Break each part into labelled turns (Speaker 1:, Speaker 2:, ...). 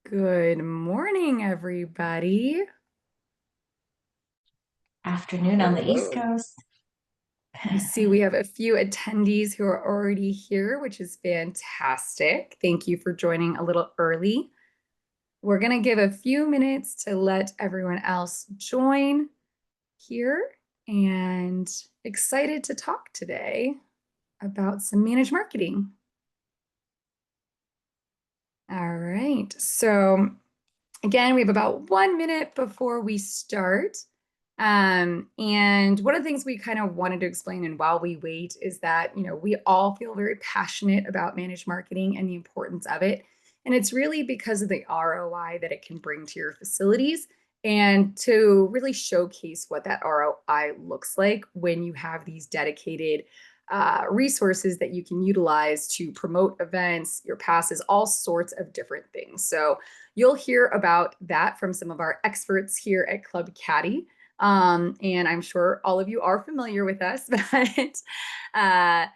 Speaker 1: Good morning, everybody.
Speaker 2: Afternoon on the East
Speaker 1: Hello.
Speaker 2: Coast.
Speaker 1: I see we have a few attendees who are already here, which is fantastic. Thank you for joining a little early. We're going to give a few minutes to let everyone else join here and excited to talk today about some managed marketing. All right. So again, we have about 1 minute before we start. And one of the things we kind of wanted to explain and while we wait is that, we all feel very passionate about managed marketing and the importance of it. And it's really because of the ROI that it can bring to your facilities and to really showcase what that ROI looks like when you have these dedicated resources that you can utilize to promote events, your passes, all sorts of different things. So you'll hear about that from some of our experts here at Club Caddy. And I'm sure all of you are familiar with us, but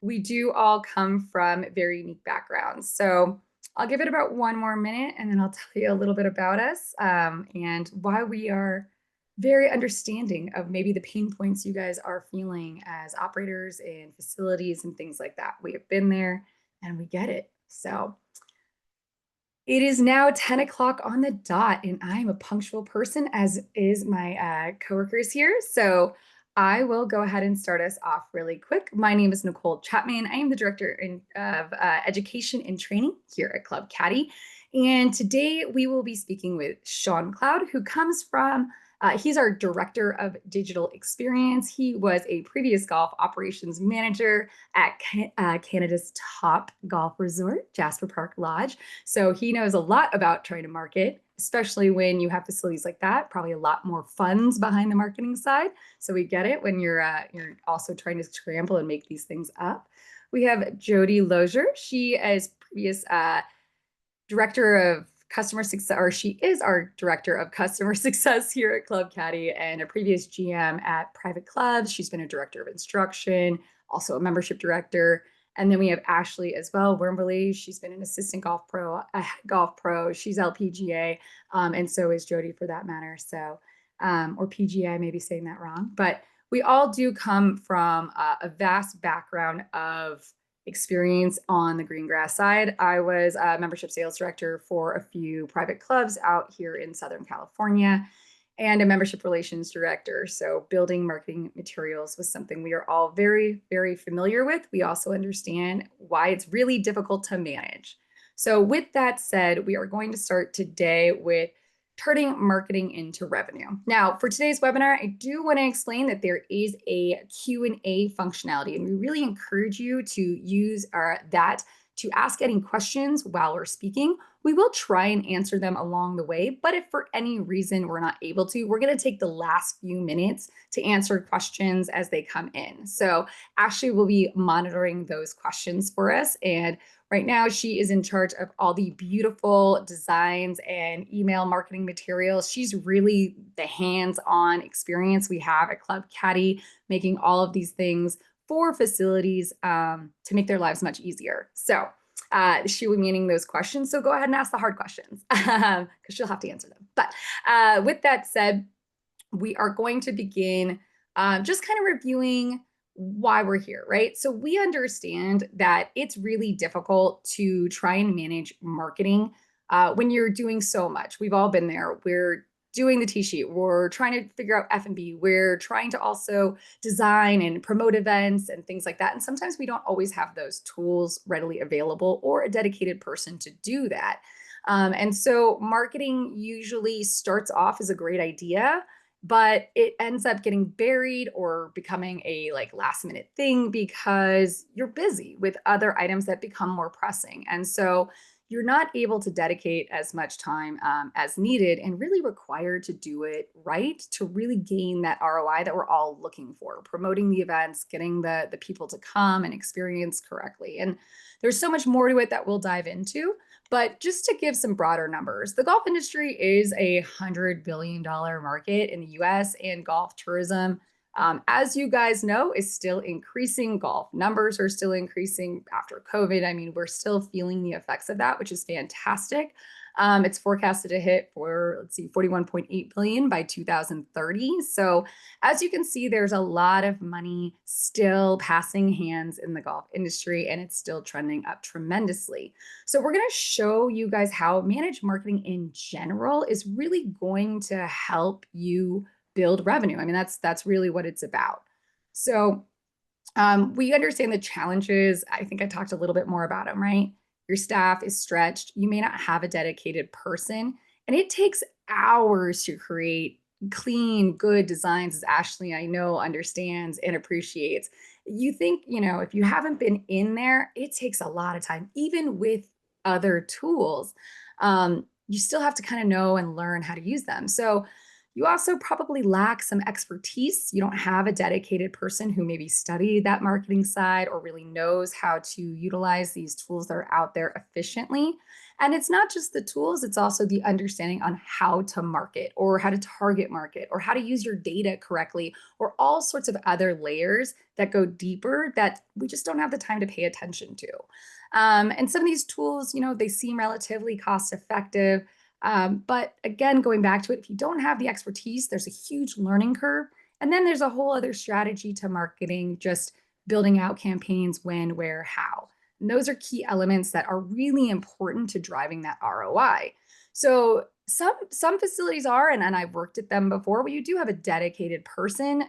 Speaker 1: we do all come from very unique backgrounds. So I'll give it about 1 more minute and then I'll tell you a little bit about us and why we are very understanding of maybe the pain points you guys are feeling as operators in facilities and things like that. We have been there and we get it. So it is now 10 o'clock on the dot, and I'm a punctual person, as is my coworkers here. So I will go ahead and start us off really quick. My name is Nicole Chapman. I am the Director of Education and Training here at Club Caddy. And today we will be speaking with Sean Cloud, who comes from he's our Director of Digital Experience. He was a previous golf operations manager at Canada's top golf resort, Jasper Park Lodge. So he knows a lot about trying to market, especially when you have facilities like that. Probably a lot more funds behind the marketing side. So we get it when you're also trying to scramble and make these things up. We have Jody Lozier. She is previous director of customer success, or she is our director of customer success here at Club Caddy and a previous GM at private clubs. She's been a director of instruction, also a membership director. And then we have Ashley as well, Wimberly. She's been an assistant golf pro, a golf pro. She's LPGA, and so is Jody for that matter. So, or PGA, I may be saying that wrong, but we all do come from a vast background of experience on the green grass side. I was a membership sales director for a few private clubs out here in Southern California and a membership relations director. So building marketing materials was something we are all very, very familiar with. We also understand why it's really difficult to manage. So with that said, we are going to start today with turning marketing into revenue. Now, for today's webinar, I do want to explain that there is a Q&A functionality, and we really encourage you to use that to ask any questions while we're speaking. We will try and answer them along the way, but if for any reason we're not able to, we're going to take the last few minutes to answer questions as they come in. So Ashley will be monitoring those questions for us, and right now, she is in charge of all the beautiful designs and email marketing materials. She's really the hands-on experience we have at Club Caddy, making all of these things for facilities to make their lives much easier. So she will be meaning those questions. So go ahead and ask the hard questions because she'll have to answer them. But with that said, we are going to begin just kind of reviewing why we're here, right? So we understand that it's really difficult to try and manage marketing when you're doing so much. We've all been there. We're doing the T-sheet. We're trying to figure out F&B. We're trying to also design and promote events and things like that. And sometimes we don't always have those tools readily available or a dedicated person to do that. And so marketing usually starts off as a great idea, but it ends up getting buried or becoming a like last minute thing because you're busy with other items that become more pressing. And so you're not able to dedicate as much time as needed and really required to do it right to really gain that ROI that we're all looking for, promoting the events, getting the people to come and experience correctly. And there's so much more to it that we'll dive into. But just to give some broader numbers, the golf industry is a $100 billion market in the US, and golf tourism, as you guys know, is still increasing. Golf numbers are still increasing after COVID. I mean, we're still feeling the effects of that, which is fantastic. It's forecasted to hit for, let's see, 41.8 billion by 2030. So as you can see, there's a lot of money still passing hands in the golf industry, and it's still trending up tremendously. So we're going to show you guys how managed marketing in general is really going to help you build revenue. I mean, that's really what it's about. So we understand the challenges. I think I talked a little bit more about them, right? Your staff is stretched. You may not have a dedicated person, and it takes hours to create clean, good designs, as Ashley, I know, understands and appreciates. You think, if you haven't been in there, it takes a lot of time, even with other tools. You still have to kind of know and learn how to use them. So you also probably lack some expertise. You don't have a dedicated person who maybe studied that marketing side or really knows how to utilize these tools that are out there efficiently. And it's not just the tools, it's also the understanding on how to market or how to target market or how to use your data correctly or all sorts of other layers that go deeper that we just don't have the time to pay attention to. And some of these tools, they seem relatively cost effective. But again, going back to it, if you don't have the expertise, there's a huge learning curve. And then there's a whole other strategy to marketing, just building out campaigns when, where, how. And those are key elements that are really important to driving that ROI. So some facilities are, and I've worked at them before, where you do have a dedicated person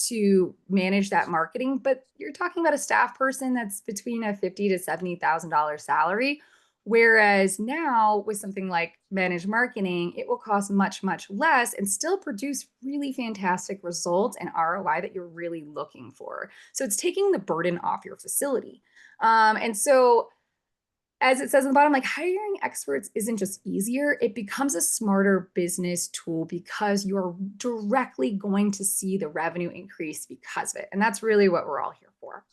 Speaker 1: to manage that marketing, but you're talking about a staff person that's between a $50,000 to $70,000 salary. Whereas now with something like managed marketing, it will cost much, much less and still produce really fantastic results and ROI that you're really looking for. So it's taking the burden off your facility. And so as it says in the bottom, like hiring experts isn't just easier, it becomes a smarter business tool because you're directly going to see the revenue increase because of it. And that's really what we're all here for.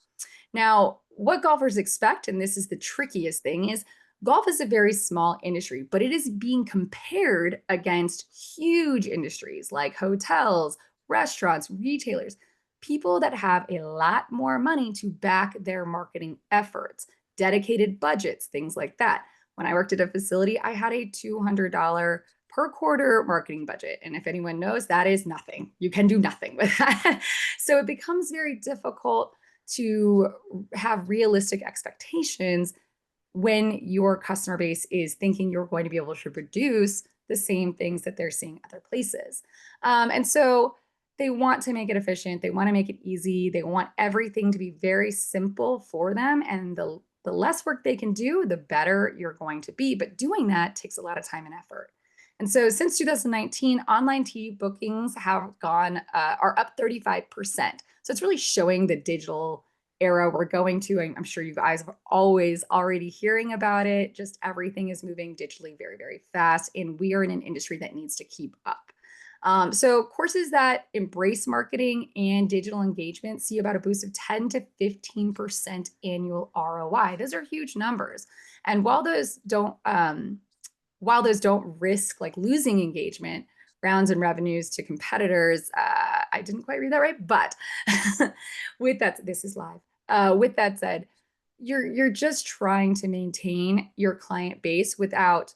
Speaker 1: Now, what golfers expect, and this is the trickiest thing, is golf is a very small industry, but it is being compared against huge industries like hotels, restaurants, retailers, people that have a lot more money to back their marketing efforts, dedicated budgets, things like that. When I worked at a facility, I had a $200 per quarter marketing budget. And if anyone knows, that is nothing. You can do nothing with that. So it becomes very difficult to have realistic expectations when your customer base is thinking you're going to be able to produce the same things that they're seeing other places. And so they want to make it efficient. They want to make it easy. They want everything to be very simple for them. And the less work they can do, the better you're going to be. But doing that takes a lot of time and effort. And so since 2019, online TV bookings have are up 35%. So it's really showing the digital era we're going to. I'm sure you guys are always already hearing about it. Just everything is moving digitally very, very fast. And we are in an industry that needs to keep up. So courses that embrace marketing and digital engagement see about a boost of 10 to 15% annual ROI. Those are huge numbers. And while those don't risk like losing engagement, rounds and revenues to competitors, I didn't quite read that right, but with that, this is live. With that said, you're just trying to maintain your client base without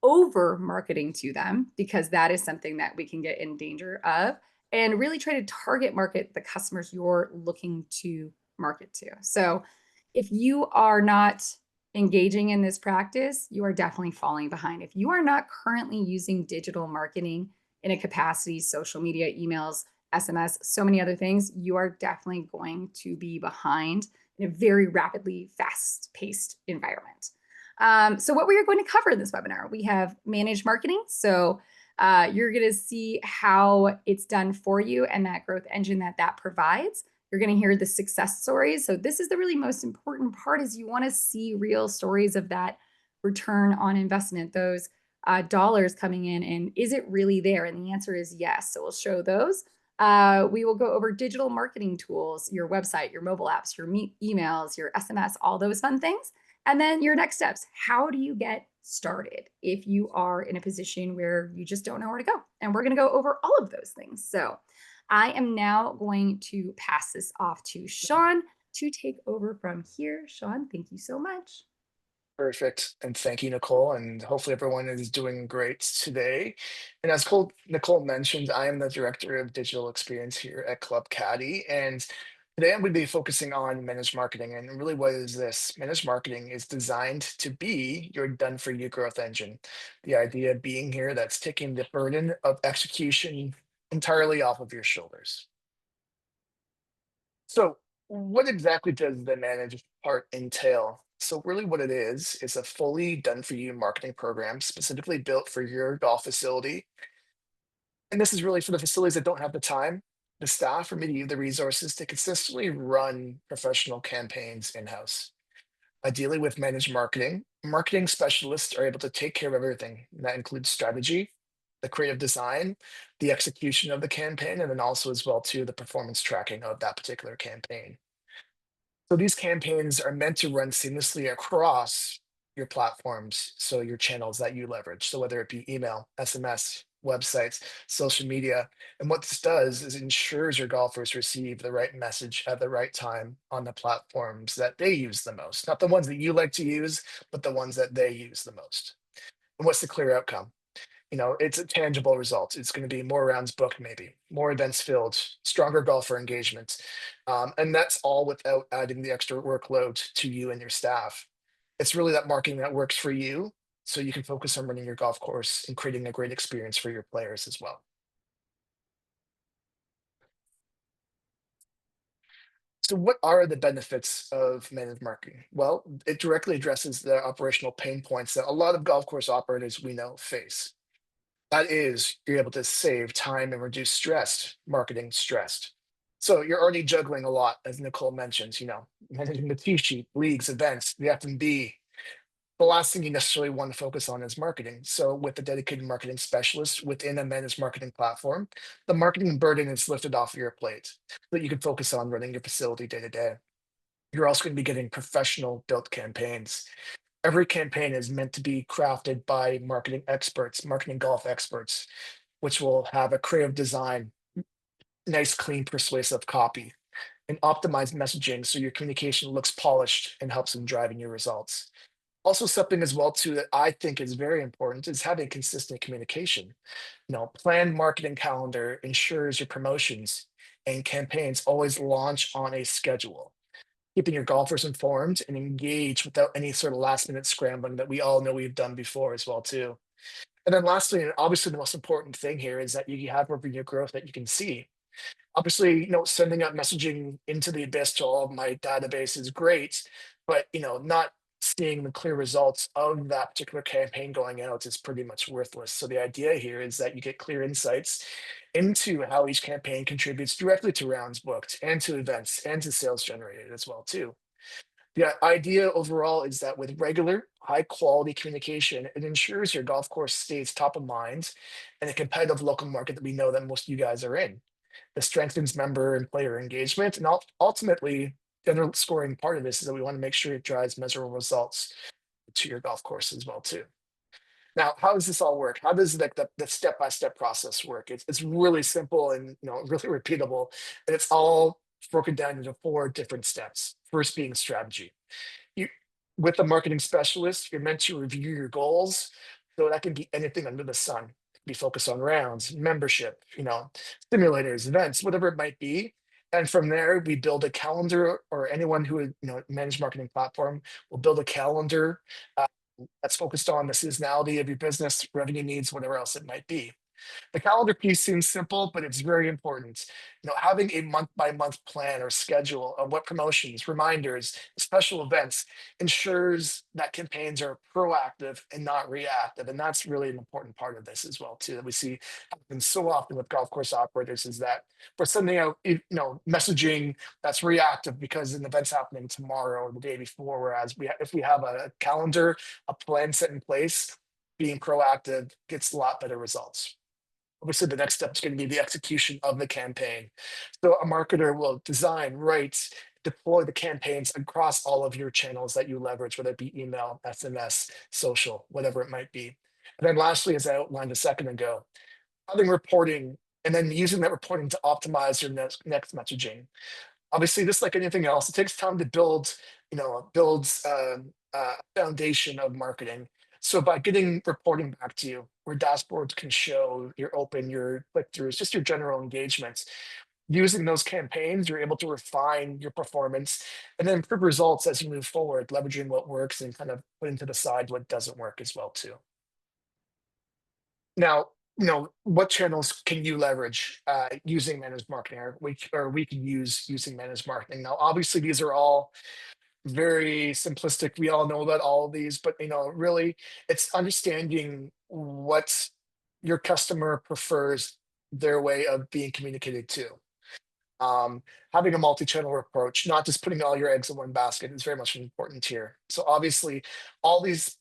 Speaker 1: over marketing to them, because that is something that we can get in danger of, and really try to target market the customers you're looking to market to. So if you are not engaging in this practice, you are definitely falling behind. If you are not currently using digital marketing in a capacity, social media, emails, SMS, so many other things, you are definitely going to be behind in a very rapidly fast-paced environment. So what we are going to cover in this webinar, we have managed marketing. So you're going to see how it's done for you and that growth engine that provides. You're going to hear the success stories. So this is the really most important part, is you want to see real stories of that return on investment, those dollars coming in, and is it really there? And the answer is yes. So we'll show those. We will go over digital marketing tools, your website, your mobile apps, your emails, your SMS, all those fun things. And then your next steps. How do you get started if you are in a position where you just don't know where to go? And we're going to go over all of those things. So I am now going to pass this off to Sean to take over from here. Sean, thank you so much.
Speaker 3: Perfect. And thank you, Nicole. And hopefully everyone is doing great today. And as Nicole mentioned, I am the Director of Digital Experience here at Club Caddy. And today I'm going to be focusing on managed marketing. And really, what is this? Managed marketing is designed to be your done for you growth engine. The idea being here that's taking the burden of execution entirely off of your shoulders. So, what exactly does the managed part entail? So, really, what it is a fully done for you marketing program specifically built for your golf facility. And this is really for the facilities that don't have the time, the staff, or maybe the resources to consistently run professional campaigns in house. Ideally, with managed marketing, marketing specialists are able to take care of everything. And that includes strategy, the creative design, the execution of the campaign, and then also as well too the performance tracking of that particular campaign. So these campaigns are meant to run seamlessly across your platforms, so your channels that you leverage. So whether it be email, SMS, websites, social media. And what this does is ensures your golfers receive the right message at the right time on the platforms that they use the most. Not the ones that you like to use, but the ones that they use the most. And what's the clear outcome? It's a tangible result. It's going to be more rounds booked, maybe more events filled, stronger golfer engagement. And that's all without adding the extra workload to you and your staff. It's really that marketing that works for you so you can focus on running your golf course and creating a great experience for your players as well. So, what are the benefits of managed marketing? Well, it directly addresses the operational pain points that a lot of golf course operators we know face. That is, you're able to save time and reduce stress, marketing stress. So you're already juggling a lot, as Nicole mentioned, managing the T sheet, leagues, events, the F&B. The last thing you necessarily want to focus on is marketing. So with the dedicated marketing specialist within a managed marketing platform, the marketing burden is lifted off of your plate so that you can focus on running your facility day to day. You're also going to be getting professional built campaigns. Every campaign is meant to be crafted by marketing experts, marketing golf experts, which will have a creative design, nice, clean, persuasive copy, and optimized messaging so your communication looks polished and helps in driving your results. Also, something as well too that I think is very important is having consistent communication. Planned marketing calendar ensures your promotions and campaigns always launch on a schedule, keeping your golfers informed and engaged without any sort of last minute scrambling that we all know we've done before as well too. And then lastly, and obviously the most important thing here is that you have revenue growth that you can see. Obviously, sending out messaging into the abyss to all of my database is great, but not seeing the clear results of that particular campaign going out is pretty much worthless. So the idea here is that you get clear insights into how each campaign contributes directly to rounds booked and to events and to sales generated as well too. The idea overall is that with regular, high quality communication, it ensures your golf course stays top of mind in a competitive local market that we know that most of you guys are in. This strengthens member and player engagement, and ultimately, the other scoring part of this is that we want to make sure it drives measurable results to your golf course as well too. Now, how does this all work? How does the step-by-step process work? It's really simple and really repeatable, and it's all broken down into four different steps. First being strategy. You with the marketing specialist, you're meant to review your goals. So that can be anything under the sun. It can be focused on rounds, membership, simulators, events, whatever it might be. And from there, we build a calendar, or anyone who would manage marketing platform will build a calendar that's focused on the seasonality of your business, revenue needs, whatever else it might be. The calendar piece seems simple, but it's very important. Having a month by month plan or schedule of what promotions, reminders, special events ensures that campaigns are proactive and not reactive. And that's really an important part of this as well, too, that we see happen so often with golf course operators is that we're sending out, messaging that's reactive because an event's happening tomorrow or the day before. Whereas if we have a calendar, a plan set in place, being proactive gets a lot better results. Obviously, the next step is going to be the execution of the campaign. So a marketer will design, write, deploy the campaigns across all of your channels that you leverage, whether it be email, SMS, social, whatever it might be. And then lastly, as I outlined a second ago, having reporting and then using that reporting to optimize your next messaging. Obviously, just like anything else, it takes time to build foundation of marketing. So by getting reporting back to you, where dashboards can show your open, your click-throughs, just your general engagements, using those campaigns, you're able to refine your performance and then improve results as you move forward, leveraging what works and kind of putting to the side what doesn't work as well too. Now, what channels can you leverage using managed marketing, or we can use using managed marketing? Now, obviously, these are all very simplistic. We all know about all of these, but really, it's understanding what your customer prefers their way of being communicated to. Um, Having a multi-channel approach, not just putting all your eggs in one basket, is very much important here. So obviously, all these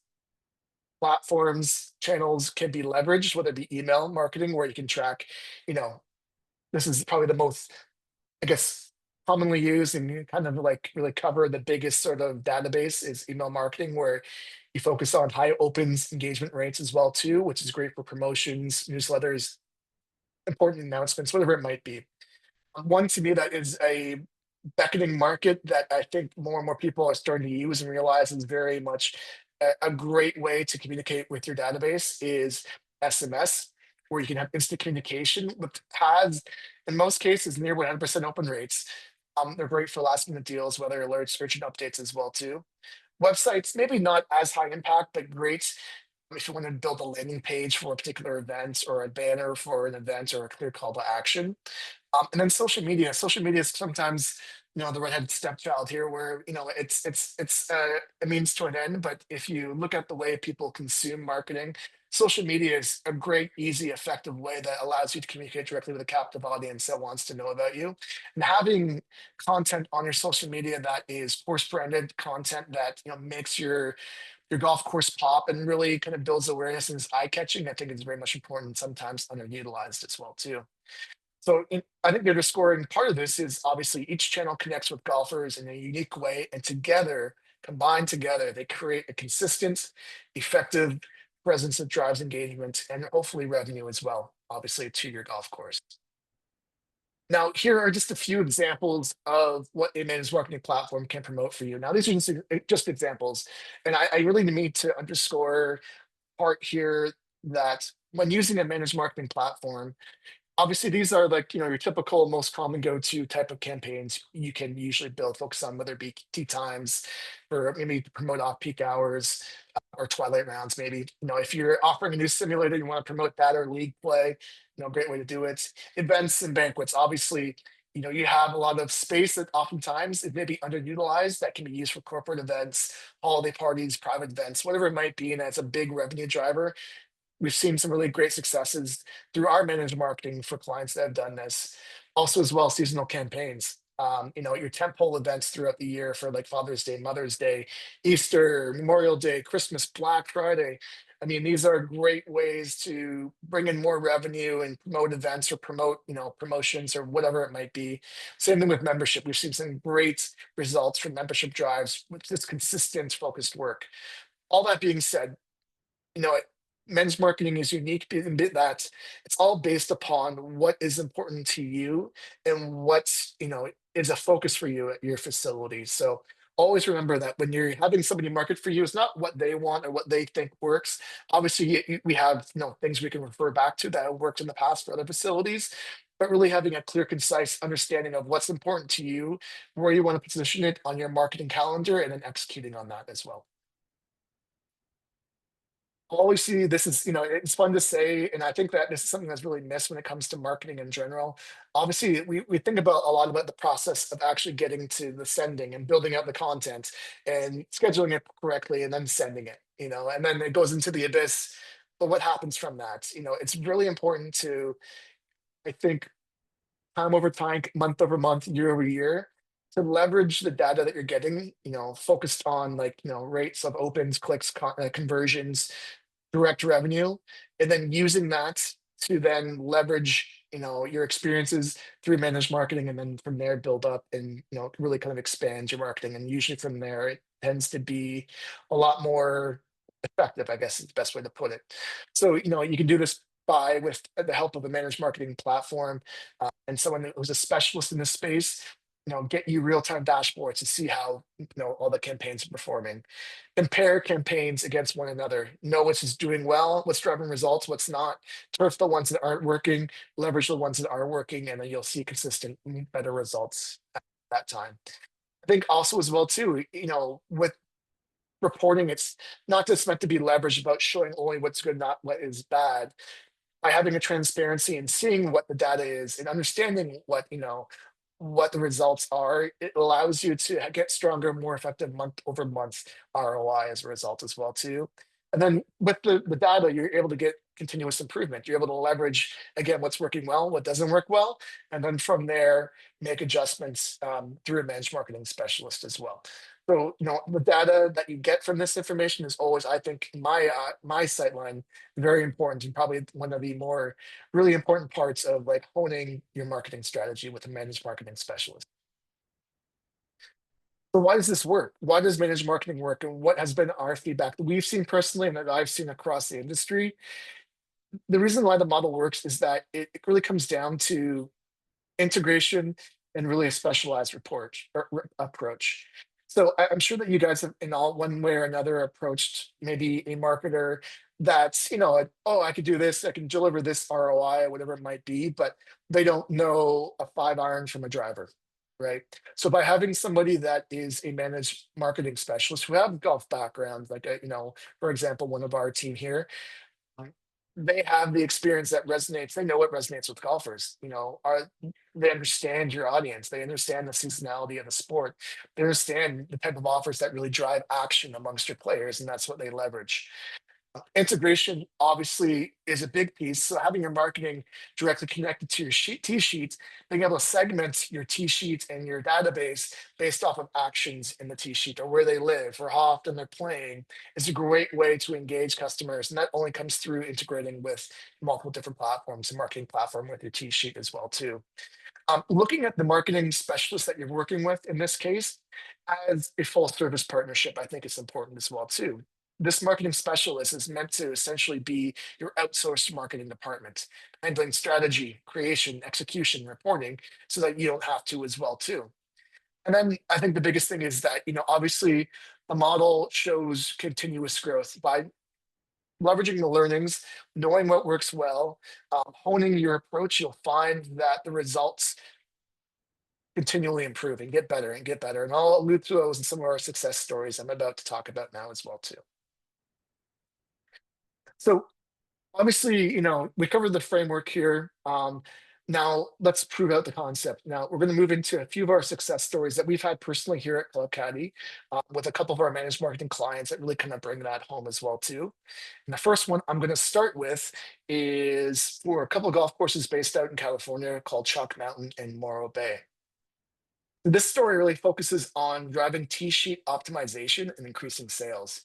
Speaker 3: platforms, channels can be leveraged, whether it be email marketing, where you can track, you know, this is probably the most, I guess, commonly used and you kind of like really cover the biggest sort of database is email marketing, where you focus on high opens engagement rates as well too, which is great for promotions, newsletters, important announcements, whatever it might be. One to me that is a beckoning market that I think more and more people are starting to use and realize is very much a great way to communicate with your database is SMS, where you can have instant communication, which has, in most cases, near 100% open rates. They're great for last minute deals, weather alerts, urgent updates as well too. Websites, maybe not as high impact, but great if you want to build a landing page for a particular event or a banner for an event or a clear call to action. And then social media. Social media is sometimes, the redheaded stepchild here, where it's a means to an end. But if you look at the way people consume marketing, social media is a great, easy, effective way that allows you to communicate directly with a captive audience that wants to know about you. And having content on your social media that is course branded content that makes your golf course pop and really kind of builds awareness and is eye catching, I think is very much important. Sometimes underutilized as well too. So I think the underscoring part of this is obviously each channel connects with golfers in a unique way, and together, combined together, they create a consistent, effective presence that drives engagement and hopefully revenue as well, obviously, to your golf course. Now, here are just a few examples of what a managed marketing platform can promote for you. Now, these are just examples, and I really need to underscore part here that when using a managed marketing platform, obviously, these are like, your typical most common go-to type of campaigns you can usually build, focus on whether it be tea times or maybe to promote off-peak hours or twilight rounds, maybe. If you're offering a new simulator, you want to promote that or league play, great way to do it. Events and banquets, obviously, you have a lot of space that oftentimes it may be underutilized that can be used for corporate events, holiday parties, private events, whatever it might be, and it's a big revenue driver. We've seen some really great successes through our managed marketing for clients that have done this. Also, as well, seasonal campaigns. Your tentpole events throughout the year for like Father's Day, Mother's Day, Easter, Memorial Day, Christmas, Black Friday. I mean, these are great ways to bring in more revenue and promote events or promote, promotions or whatever it might be. Same thing with membership. We've seen some great results from membership drives with this consistent, focused work. All that being said, you know, men's marketing is unique in bit that it's all based upon what is important to you and what is a focus for you at your facility. So always remember that when you're having somebody market for you, it's not what they want or what they think works. Obviously, we have things we can refer back to that have worked in the past for other facilities. But really having a clear, concise understanding of what's important to you, where you want to position it on your marketing calendar, and then executing on that as well. Always see this is, it's fun to say, and I think that this is something that's really missed when it comes to marketing in general. Obviously, we think about a lot about the process of actually getting to the sending and building out the content and scheduling it correctly and then sending it, and then it goes into the abyss. But what happens from that? It's really important to, I think, time over time, month over month, year over year, to leverage the data that you're getting, focused on like, rates of opens, clicks, conversions, direct revenue, and then using that to then leverage your experiences through managed marketing, and then from there build up and really kind of expand your marketing. And usually from there it tends to be a lot more effective, I guess is the best way to put it. So you can do this by with the help of a managed marketing platform and someone who's a specialist in this space. get you real-time dashboards to see how all the campaigns are performing. Compare campaigns against one another. Know what's is doing well, what's driving results, what's not. Turf the ones that aren't working, leverage the ones that are working, and then you'll see consistent, better results at that time. I think also as well too, with reporting, it's not just meant to be leveraged about showing only what's good, not what is bad. By having a transparency and seeing what the data is and understanding what the results are, it allows you to get stronger, more effective month over month ROI as a result as well too. And then with the data, you're able to get continuous improvement. You're able to leverage again what's working well, what doesn't work well, and then from there make adjustments through a managed marketing specialist as well. So the data that you get from this information is always, I think, my sightline, very important and probably one of the more really important parts of like honing your marketing strategy with a managed marketing specialist. So why does this work? Why does managed marketing work? And what has been our feedback that we've seen personally and that I've seen across the industry? The reason why the model works is that it really comes down to integration and really a specialized report or approach. So I'm sure that you guys have in all one way or another approached maybe a marketer that's, oh, I could do this, I can deliver this ROI, whatever it might be, but they don't know a 5 iron from a driver, right? So by having somebody that is a managed marketing specialist who have golf backgrounds, like, for example, one of our team here, um, they have the experience that resonates. They know what resonates with golfers. They understand your audience. They understand the seasonality of the sport. They understand the type of offers that really drive action amongst your players, and that's what they leverage. Integration obviously is a big piece. So having your marketing directly connected to your tee sheets, being able to segment your tee sheets and your database based off of actions in the tee sheet or where they live or how often they're playing is a great way to engage customers. And that only comes through integrating with multiple different platforms, a marketing platform with your tee sheet as well too. Looking at the marketing specialist that you're working with in this case as a full service partnership, I think it's important as well too. This marketing specialist is meant to essentially be your outsourced marketing department, handling strategy, creation, execution, reporting, so that you don't have to as well too. And then I think the biggest thing is that, obviously the model shows continuous growth by leveraging the learnings, knowing what works well, honing your approach. You'll find that the results continually improve and get better and get better. And I'll allude to those in some of our success stories I'm about to talk about now as well too. So obviously, we covered the framework here. Now let's prove out the concept. Now we're going to move into a few of our success stories that we've had personally here at Club Caddy with a couple of our managed marketing clients that really kind of bring that home as well too. And the first one I'm going to start with is for a couple of golf courses based out in California called Chalk Mountain and Morro Bay. This story really focuses on driving tee sheet optimization and increasing sales.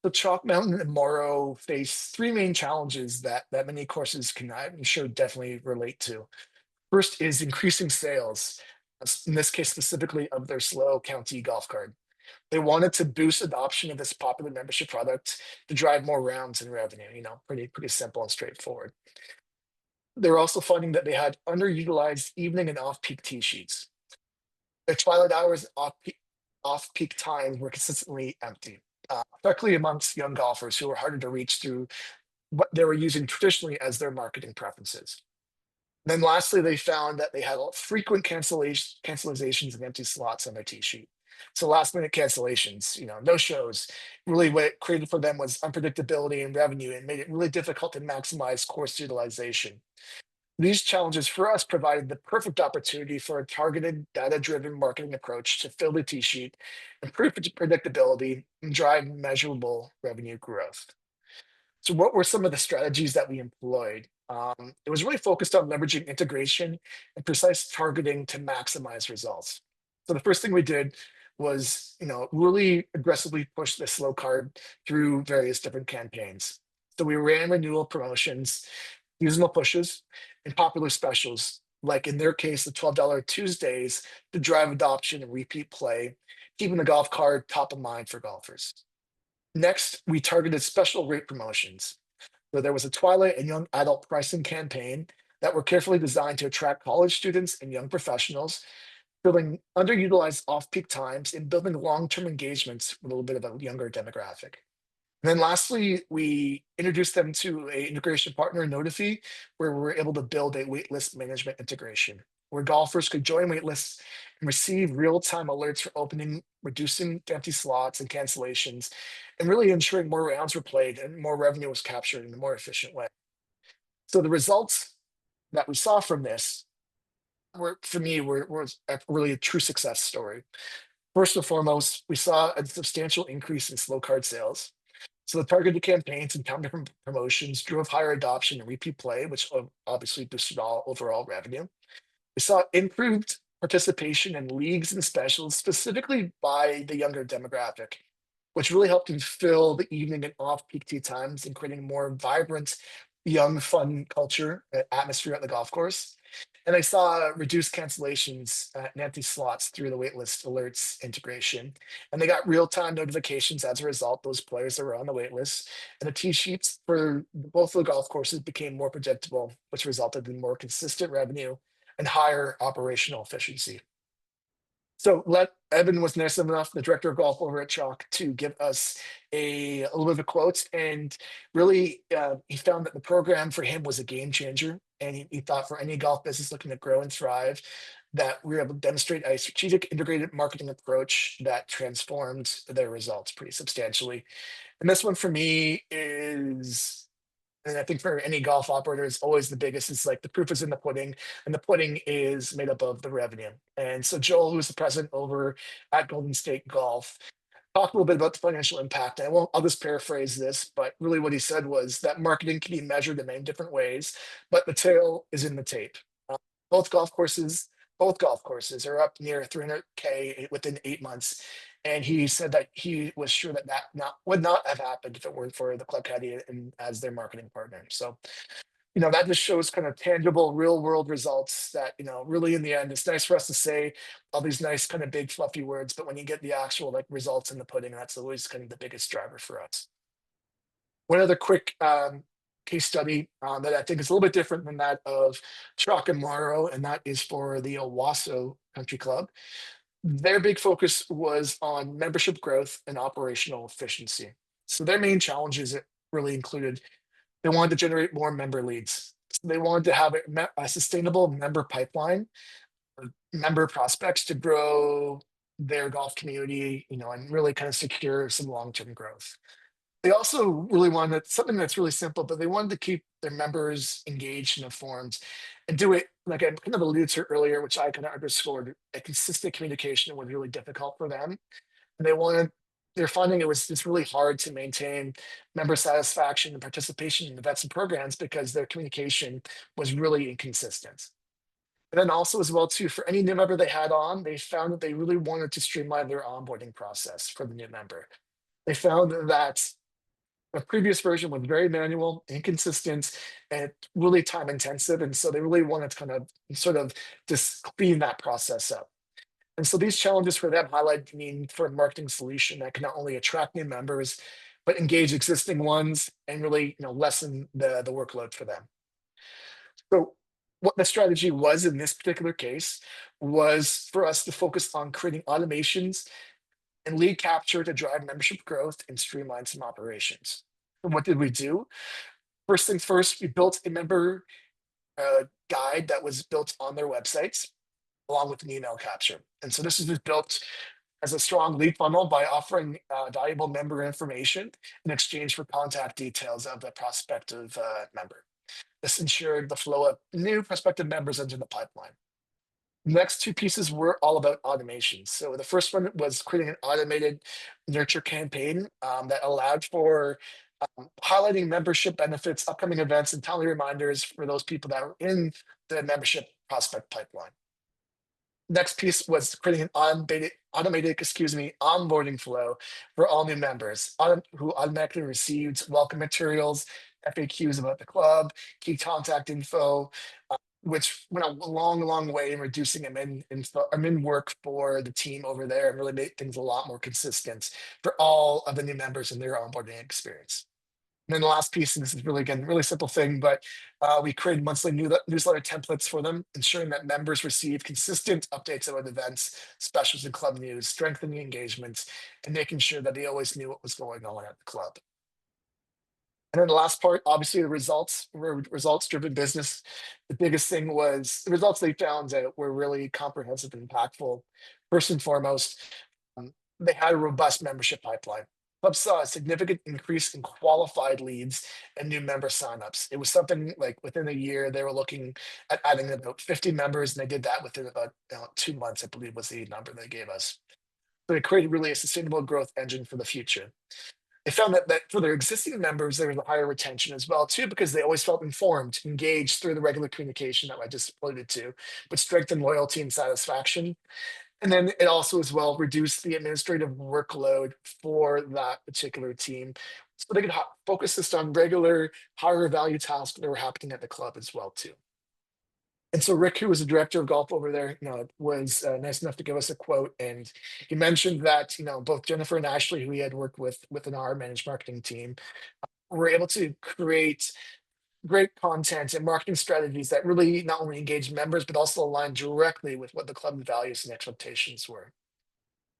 Speaker 3: So Chalk Mountain and Morrow face three main challenges that many courses can, I'm sure, definitely relate to. First is increasing sales, in this case specifically of their slow county golf card. They wanted to boost adoption of this popular membership product to drive more rounds and revenue. Pretty simple and straightforward. They're also finding that they had underutilized evening and off-peak tee sheets. Their twilight hours, off-peak times were consistently empty, particularly amongst young golfers who were harder to reach through what they were using traditionally as their marketing preferences. Then lastly, they found that they had frequent cancelizations and empty slots on their tee sheet. So last minute cancellations, no shows. Really what it created for them was unpredictability and revenue and made it really difficult to maximize course utilization. These challenges for us provided the perfect opportunity for a targeted, data-driven marketing approach to fill the tee sheet, improve predictability, and drive measurable revenue growth. So what were some of the strategies that we employed? It was really focused on leveraging integration and precise targeting to maximize results. So the first thing we did was, really aggressively push the slow card through various different campaigns. So we ran renewal promotions, seasonal pushes, and popular specials, like in their case, the $12 Tuesdays to drive adoption and repeat play, keeping the golf cart top of mind for golfers. Next, we targeted special rate promotions. So there was a twilight and young adult pricing campaign that were carefully designed to attract college students and young professionals. filling underutilized off-peak times, and building long-term engagements with a little bit of a younger demographic. And then lastly, we introduced them to a integration partner, Notify, where we were able to build a waitlist management integration, where golfers could join waitlists and receive real-time alerts for opening, reducing empty slots and cancellations, and really ensuring more rounds were played and more revenue was captured in a more efficient way. So the results that we saw from this were, for me, was really a true success story. First and foremost, we saw a substantial increase in slow card sales. So the targeted campaigns and counter promotions drove higher adoption and repeat play, which obviously boosted all overall revenue. We saw improved participation in leagues and specials, specifically by the younger demographic, which really helped to fill the evening and off-peak tee times and creating more vibrant, young, fun culture atmosphere at the golf course. And I saw reduced cancellations and empty slots through the waitlist alerts integration. And they got real-time notifications as a result, those players that were on the waitlist. And the tee sheets for both of the golf courses became more predictable, which resulted in more consistent revenue and higher operational efficiency. So Evan was nice enough, the director of golf over at Chalk, to give us a little bit of a quote. And really, he found that the program for him was a game changer. And he thought for any golf business looking to grow and thrive, that we were able to demonstrate a strategic integrated marketing approach that transformed their results pretty substantially. And this one for me is, and I think for any golf operator, it's always the biggest. It's like the proof is in the pudding, and the pudding is made up of the revenue. And so Joel, who's the president over at Golden State Golf, talked a little bit about the financial impact. I'll just paraphrase this, but really what he said was that marketing can be measured in many different ways, but the tail is in the tape. Uh, both golf courses, both golf courses are up near 300K within 8 months. And he said that he was sure that would not have happened if it weren't for the Club Caddy and as their marketing partner. So, that just shows kind of tangible, real world results that, really in the end, it's nice for us to say all these nice kind of big fluffy words, but when you get the actual like results in the pudding, that's always kind of the biggest driver for us. One other quick case study that I think is a little bit different than that of Chalk and Morrow, and that is for the Owasso Country Club. Their big focus was on membership growth and operational efficiency. So their main challenges really included they wanted to generate more member leads. So they wanted to have a sustainable member pipeline, member prospects to grow their golf community, and really kind of secure some long-term growth. They also really wanted something that's really simple, but they wanted to keep their members engaged and informed and do it like I kind of alluded to earlier, which I kind of underscored. A consistent communication was really difficult for them. And they're finding it was just really hard to maintain member satisfaction and participation in events and programs because their communication was really inconsistent. And then also as well too, for any new member they had on, they found that they really wanted to streamline their onboarding process for the new member. They found that the previous version was very manual, inconsistent, and really time intensive. And so they really wanted to kind of sort of just clean that process up. And so these challenges for them highlight the need for a marketing solution that can not only attract new members, but engage existing ones and really, lessen the workload for them. So what the strategy was in this particular case was for us to focus on creating automations and lead capture to drive membership growth and streamline some operations. And what did we do? First things first, we built a member guide that was built on their websites along with an email capture. And so this is just built as a strong lead funnel by offering valuable member information in exchange for contact details of the prospective member. This ensured the flow of new prospective members into the pipeline. The next two pieces were all about automation. So the first one was creating an automated nurture campaign that allowed for highlighting membership benefits, upcoming events, and timely reminders for those people that are in the membership prospect pipeline. Next piece was creating an automated onboarding flow for all new members who automatically received welcome materials, FAQs about the club, key contact info, which went a long, long way in reducing admin work for the team over there and really made things a lot more consistent for all of the new members in their onboarding experience. And then the last piece, and this is really, again, really simple thing, but we created monthly newsletter templates for them, ensuring that members receive consistent updates about events, specials, and club news, strengthening engagement, and making sure that they always knew what was going on at the club. And then the last part, obviously, the results. We're a results-driven business. The biggest thing was the results they found out were really comprehensive and impactful. First and foremost, um, they had a robust membership pipeline. Club saw a significant increase in qualified leads and new member signups. It was something like within a year, they were looking at adding about 50 members, and they did that within about 2 months, I believe was the number they gave us. So it created really a sustainable growth engine for the future. They found that for their existing members, there was a higher retention as well, too, because they always felt informed, engaged through the regular communication that I just alluded to, but strengthened loyalty and satisfaction. And then it also as well reduced the administrative workload for that particular team. So they could focus just on regular, higher value tasks that were happening at the club as well, too. And so Rick, who was the director of golf over there, was nice enough to give us a quote, and he mentioned that both Jennifer and Ashley, who he had worked with within our managed marketing team, were able to create great content and marketing strategies that really not only engage members but also align directly with what the club values and expectations were.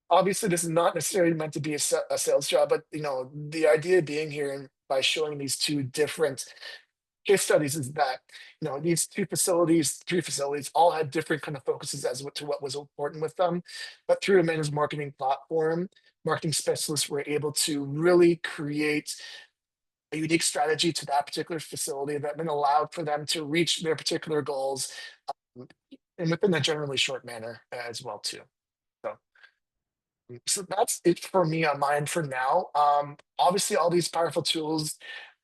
Speaker 3: Obviously, this is not necessarily meant to be a sales job, but the idea being here and by showing these two different case studies is that these three facilities all had different kind of focuses as to what was important with them, but through a managed marketing platform, marketing specialists were able to really create a unique strategy to that particular facility that then allowed for them to reach their particular goals, um, and within a generally short manner as well too. So so that's it for me on mine for now. Obviously, all these powerful tools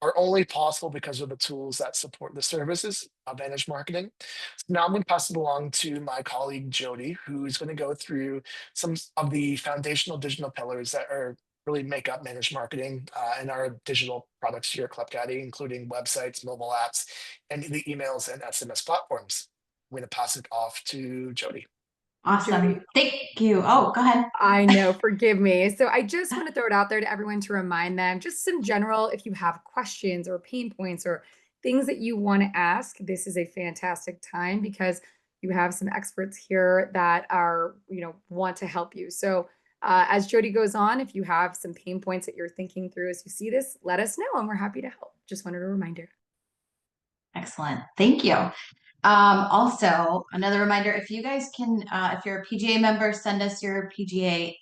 Speaker 3: are only possible because of the tools that support the services of managed marketing. So now I'm going to pass it along to my colleague Jody, who's going to go through some of the foundational digital pillars that are really make up managed marketing and our digital products here at Club Caddy, including websites, mobile apps, and the emails and SMS platforms. I'm going to pass it off to Jody.
Speaker 2: Awesome.
Speaker 1: Jody.
Speaker 2: Thank you. Oh, go ahead.
Speaker 1: I know, forgive me. So I just want to throw it out there to everyone to remind them, just in general, if you have questions or pain points or things that you want to ask, this is a fantastic time because you have some experts here that are, want to help you. So as Jody goes on, if you have some pain points that you're thinking through as you see this, let us know and we're happy to help. Just wanted a reminder.
Speaker 2: Excellent. Thank you. Also, another reminder, if you guys can, if you're a PGA member, send us your PGA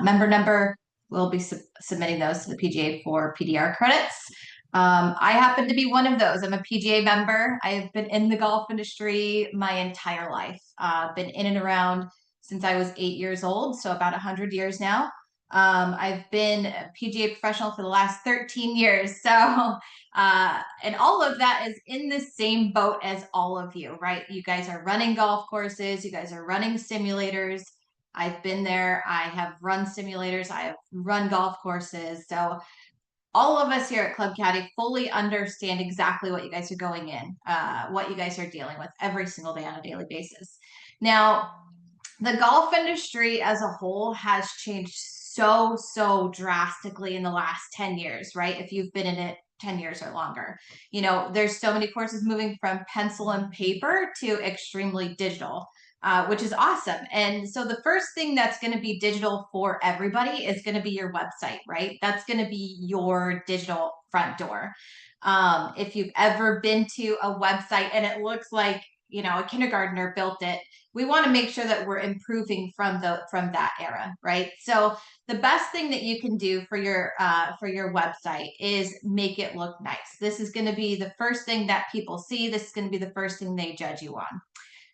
Speaker 2: member number. We'll be submitting those to the PGA for PDR credits. I happen to be one of those. I'm a PGA member. I have been in the golf industry my entire life. Been in and around since I was 8 years old, so about 100 years now. I've been a PGA professional for the last 13 years. So and all of that is in the same boat as all of you, right? You guys are running golf courses, you guys are running simulators. I've been there. I have run simulators. I have run golf courses. So all of us here at Club Caddy fully understand exactly what you guys are going in, what you guys are dealing with every single day on a daily basis. Now, the golf industry as a whole has changed so drastically in the last 10 years, right? If you've been in it 10 years or longer, there's so many courses moving from pencil and paper to extremely digital, which is awesome. And so the first thing that's going to be digital for everybody is going to be your website, right? That's going to be your digital front door. If you've ever been to a website and it looks like, a kindergartner built it, we want to make sure that we're improving from that era, right? So the best thing that you can do for your website is make it look nice. This is going to be the first thing that people see. This is going to be the first thing they judge you on,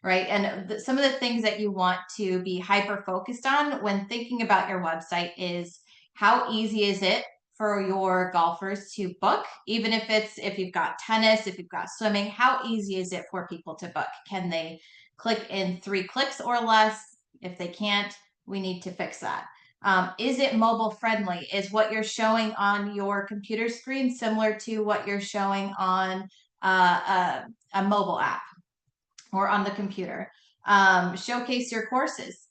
Speaker 2: right? And some of the things that you want to be hyper focused on when thinking about your website is how easy is it for your golfers to book, even if you've got tennis, if you've got swimming, how easy is it for people to book? Can they click in 3 clicks or less? If they can't, we need to fix that. Is it mobile friendly? Is what you're showing on your computer screen similar to what you're showing on a mobile app or on the computer? Showcase your courses.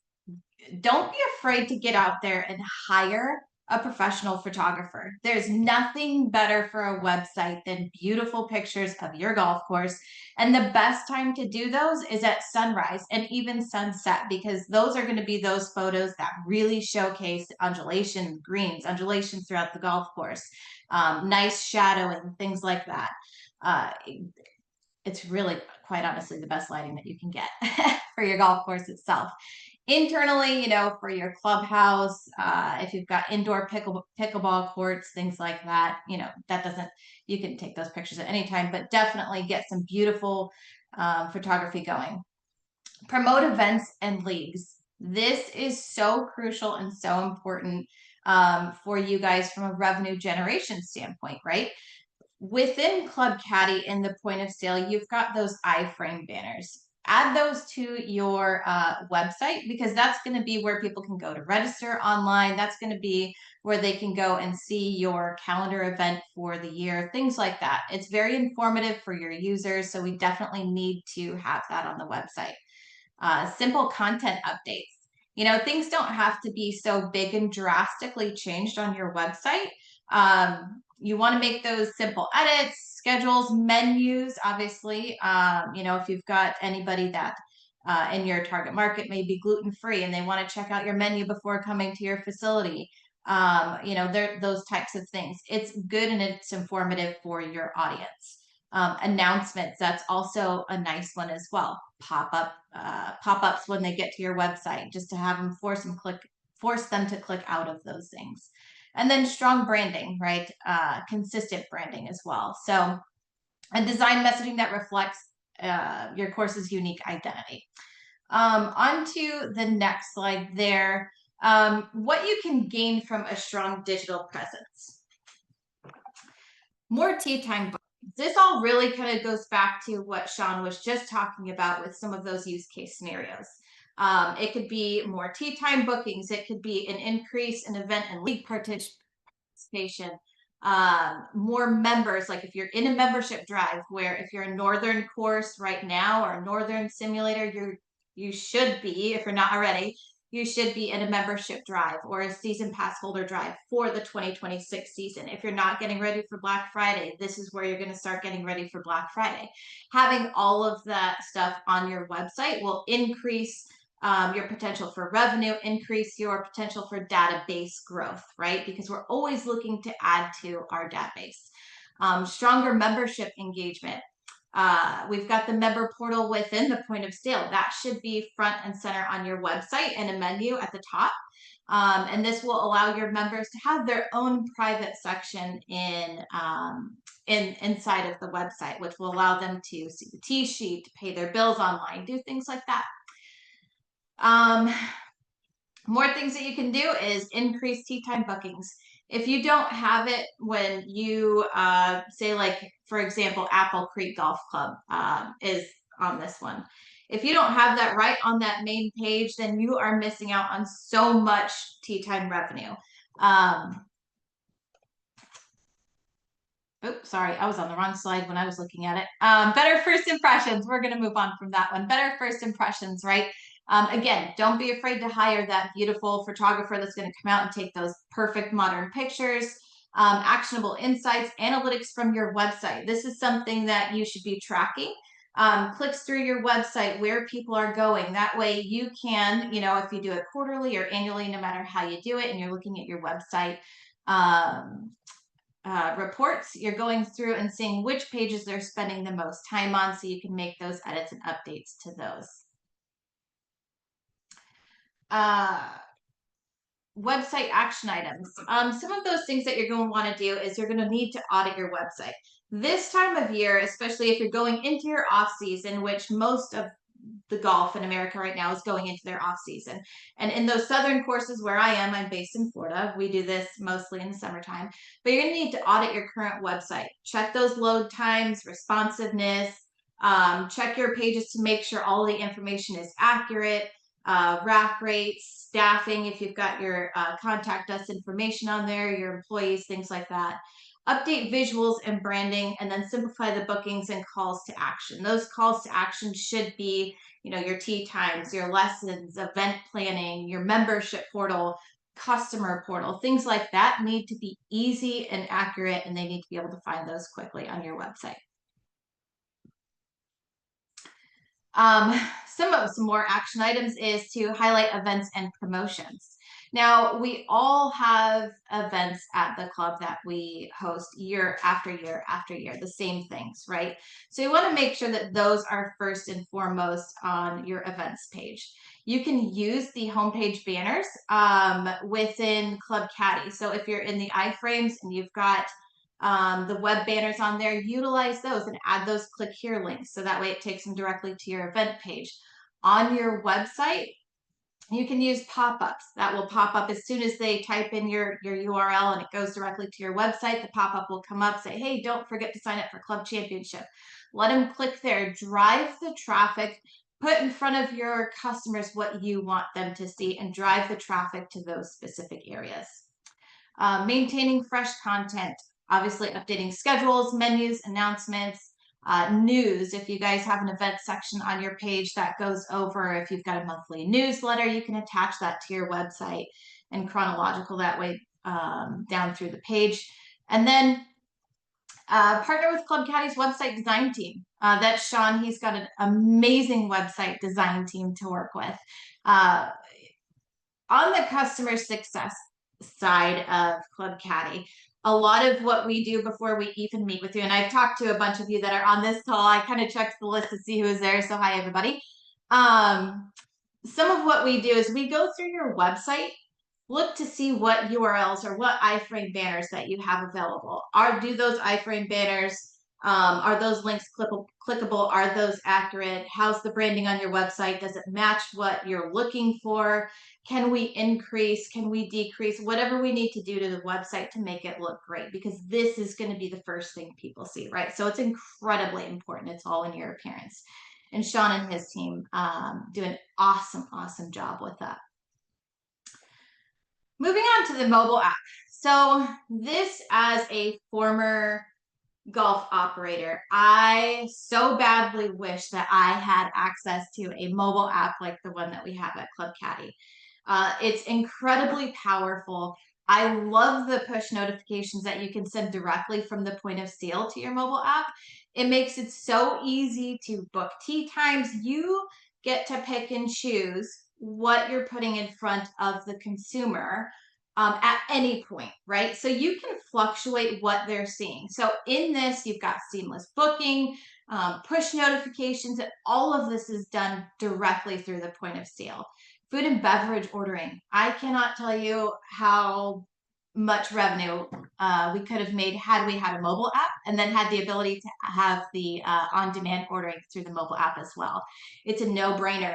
Speaker 2: Don't be afraid to get out there and hire a professional photographer. There's nothing better for a website than beautiful pictures of your golf course. And the best time to do those is at sunrise and even sunset, because those are going to be those photos that really showcase undulation, greens, undulations throughout the golf course, nice shadowing, things like that. It's really, quite honestly, the best lighting that you can get for your golf course itself. Internally, you know, for your clubhouse, if you've got indoor pickleball courts, things like that, you know, you can take those pictures at any time, but definitely get some beautiful photography going. Promote events and leagues. This is so crucial and so important for you guys from a revenue generation standpoint, right? Within Club Caddy in the point of sale, you've got those iframe banners. Add those to your website, because that's going to be where people can go to register online. That's going to be where they can go and see your calendar event for the year, things like that. It's very informative for your users, so we definitely need to have that on the website. Simple content updates. You know, things don't have to be so big and drastically changed on your website. You want to make those simple edits, schedules, menus, obviously. You know, if you've got anybody that in your target market may be gluten-free and they want to check out your menu before coming to your facility, you know, those types of things. It's good and it's informative for your audience. Announcements, that's also a nice one as well. Pop-ups when they get to your website, just to have them force them to click out of those things. And then strong branding, right? Consistent branding as well. So a design messaging that reflects your course's unique identity. On to the next slide there. What you can gain from a strong digital presence. More tee time bookings. This all really kind of goes back to what Sean was just talking about with some of those use case scenarios. It could be more tee time bookings. It could be an increase in event and league participation. More members, like if you're in a membership drive, where if you're a Northern course right now or a Northern simulator, you should be, if you're not already, you should be in a membership drive or a season pass holder drive for the 2026 season. If you're not getting ready for Black Friday, this is where you're going to start getting ready for Black Friday. Having all of that stuff on your website will increase your potential for revenue, increase your potential for database growth, right? Because we're always looking to add to our database. Stronger membership engagement. We've got the member portal within the point of sale. That should be front and center on your website and a menu at the top. And this will allow your members to have their own private section inside of the website, which will allow them to see the tee sheet, pay their bills online, do things like that. More things that you can do is increase tee time bookings. If you don't have it when you say, like, for example, Apple Creek Golf Club is on this one. If you don't have that right on that main page, then you are missing out on so much tee time revenue. Oops, sorry, I was on the wrong slide when I was looking at it. Better first impressions. We're going to move on from that one. Better first impressions, right? Again, don't be afraid to hire that beautiful photographer that's going to come out and take those perfect modern pictures. Actionable insights, analytics from your website. This is something that you should be tracking. Clicks through your website, where people are going. That way you can, you know, if you do it quarterly or annually, no matter how you do it, and you're looking at your website reports, you're going through and seeing which pages they're spending the most time on, so you can make those edits and updates to those. Website action items. Some of those things that you're going to want to do is you're going to need to audit your website. This time of year, especially if you're going into your off season, which most of the golf in America right now is going into their off season. And in those southern courses where I am, I'm based in Florida. We do this mostly in the summertime, but you're going to need to audit your current website. Check those load times, responsiveness, check your pages to make sure all the information is accurate, rack rates, staffing, if you've got your contact us information on there, your employees, things like that. Update visuals and branding, and then simplify the bookings and calls to action. Those calls to action should be, you know, your tee times, your lessons, event planning, your membership portal, customer portal, things like that need to be easy and accurate, and they need to be able to find those quickly on your website. Some more action items is to highlight events and promotions. Now, we all have events at the club that we host year after year after year, the same things, right? So you want to make sure that those are first and foremost on your events page. You can use the homepage banners within Club Caddy. So if you're in the iframes and you've got the web banners on there, utilize those and add those click here links. So that way it takes them directly to your event page. On your website, you can use pop-ups that will pop up as soon as they type in your URL and it goes directly to your website. The pop-up will come up, say, hey, don't forget to sign up for Club Championship. Let them click there, drive the traffic, put in front of your customers what you want them to see, and drive the traffic to those specific areas. Maintaining fresh content, obviously updating schedules, menus, announcements, news. If you guys have an event section on your page that goes over, if you've got a monthly newsletter, you can attach that to your website and chronological that way down through the page. And then partner with Club Caddy's website design team. That's Sean. He's got an amazing website design team to work with. On the customer success side of Club Caddy, a lot of what we do before we even meet with you, and I've talked to a bunch of you that are on this call. I kind of checked the list to see who is there. So hi, everybody. Some of what we do is we go through your website, look to see what URLs or what iframe banners that you have available. Do those iframe banners, are those links clickable? Are those accurate? How's the branding on your website? Does it match what you're looking for? Can we increase? Can we decrease? Whatever we need to do to the website to make it look great, because this is going to be the first thing people see, right? So it's incredibly important. It's all in your appearance. And Sean and his team do an awesome, awesome job with that. Moving on to the mobile app. So this, as a former golf operator, I so badly wish that I had access to a mobile app like the one that we have at Club Caddy. It's incredibly powerful. I love the push notifications that you can send directly from the point of sale to your mobile app. It makes it so easy to book tee times. You get to pick and choose what you're putting in front of the consumer at any point, right? So you can fluctuate what they're seeing. So in this, you've got seamless booking, push notifications, and all of this is done directly through the point of sale. Food and beverage ordering. I cannot tell you how much revenue we could have made had we had a mobile app and then had the ability to have the on-demand ordering through the mobile app as well. It's a no-brainer.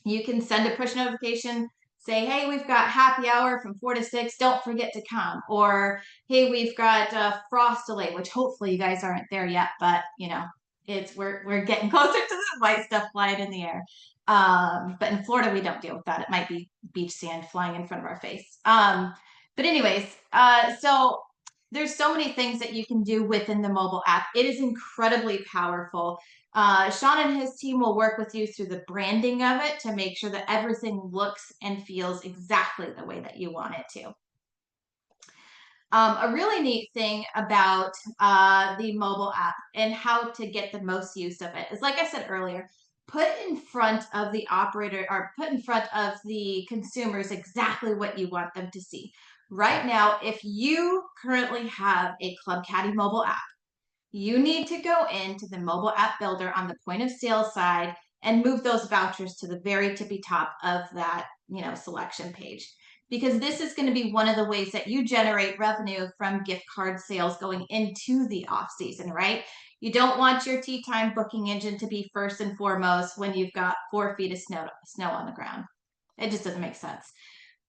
Speaker 2: You can send a push notification, say, hey, we've got happy hour from 4 to 6. Don't forget to come. Or, hey, we've got frost delay, which hopefully you guys aren't there yet, but you know, we're getting closer to the white stuff flying in the air. But in Florida, we don't deal with that. It might be beach sand flying in front of our face. But anyways, so there's so many things that you can do within the mobile app. It is incredibly powerful. Sean and his team will work with you through the branding of it to make sure that everything looks and feels exactly the way that you want it to. A really neat thing about the mobile app and how to get the most use of it is, like I said earlier, put in front of the operator or put in front of the consumers exactly what you want them to see. Right now, if you currently have a Club Caddy mobile app, you need to go into the mobile app builder on the point of sale side and move those vouchers to the very tippy top of that, selection page. Because this is going to be one of the ways that you generate revenue from gift card sales going into the off season, right? You don't want your tee time booking engine to be first and foremost when you've got 4 feet of snow on the ground. It just doesn't make sense.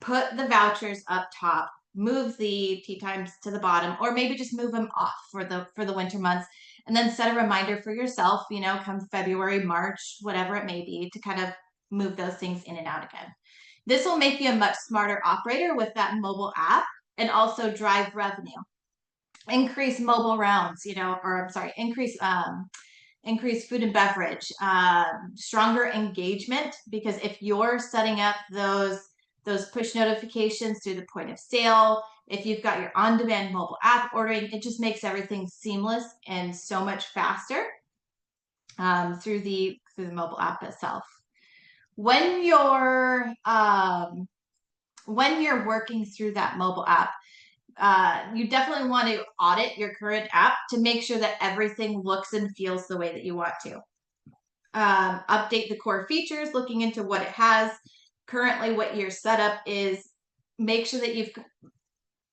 Speaker 2: Put the vouchers up top, move the tee times to the bottom, or maybe just move them off for the winter months, and then set a reminder for yourself, come February, March, whatever it may be, to kind of move those things in and out again. This will make you a much smarter operator with that mobile app and also drive revenue. Increase mobile rounds, increase food and beverage, stronger engagement, because if you're setting up those those push notifications through the point of sale. If you've got your on-demand mobile app ordering, it just makes everything seamless and so much faster through the mobile app itself. When you're working through that mobile app, you definitely want to audit your current app to make sure that everything looks and feels the way that you want to. Update the core features, looking into what it has. Currently, what your setup is, make sure that you've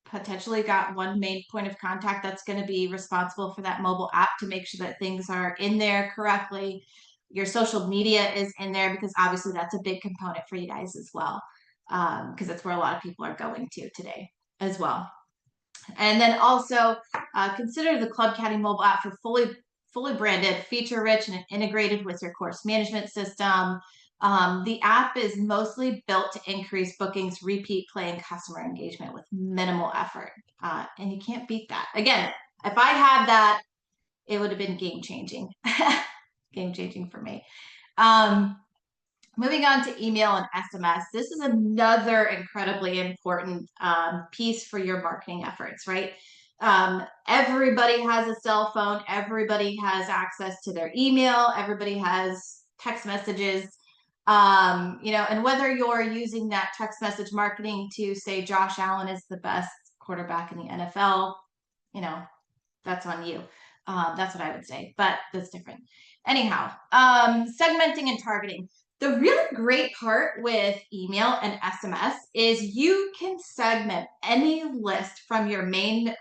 Speaker 2: potentially got one main point of contact that's going to be responsible for that mobile app to make sure that things are in there correctly. Your social media is in there because obviously that's a big component for you guys as well, because that's where a lot of people are going to today as well. And then also consider the Club Caddy mobile app for fully branded, feature-rich, and integrated with your course management system. The app is mostly built to increase bookings, repeat play, and customer engagement with minimal effort. And you can't beat that. Again, if I had that, it would have been game-changing. Game-changing for me. Moving on to email and SMS, this is another incredibly important piece for your marketing efforts, right? Everybody has a cell phone. Everybody has access to their email. Everybody has text messages. And whether you're using that text message marketing to say Josh Allen is the best quarterback in the NFL, that's on you. That's what I would say, but that's different. Anyhow, segmenting and targeting. The really great part with email and SMS is you can segment any list from your main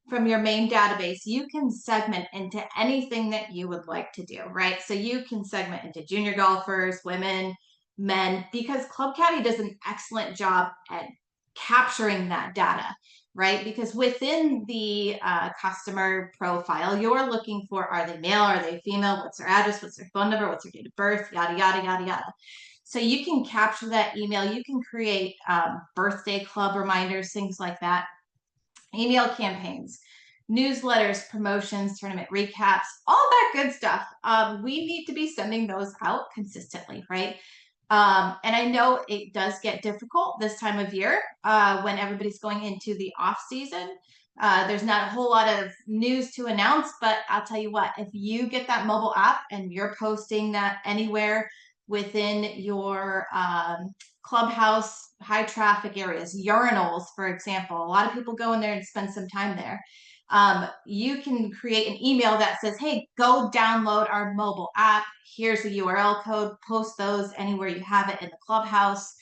Speaker 2: database. You can segment into anything that you would like to do, right? So you can segment into junior golfers, women, men, because Club Caddy does an excellent job at capturing that data, right? Because within the customer profile, you're looking for, are they male? Are they female? What's their address? What's their phone number? What's their date of birth? Yada, yada, yada, yada. So you can capture that email. You can create birthday club reminders, things like that. Email campaigns, newsletters, promotions, tournament recaps, all that good stuff. We need to be sending those out consistently, right? And I know it does get difficult this time of year when everybody's going into the off season. There's not a whole lot of news to announce, but I'll tell you what, if you get that mobile app and you're posting that anywhere within your clubhouse, high traffic areas, urinals, for example, a lot of people go in there and spend some time there. You can create an email that says, hey, go download our mobile app. Here's the URL code. Post those anywhere you have it in the clubhouse.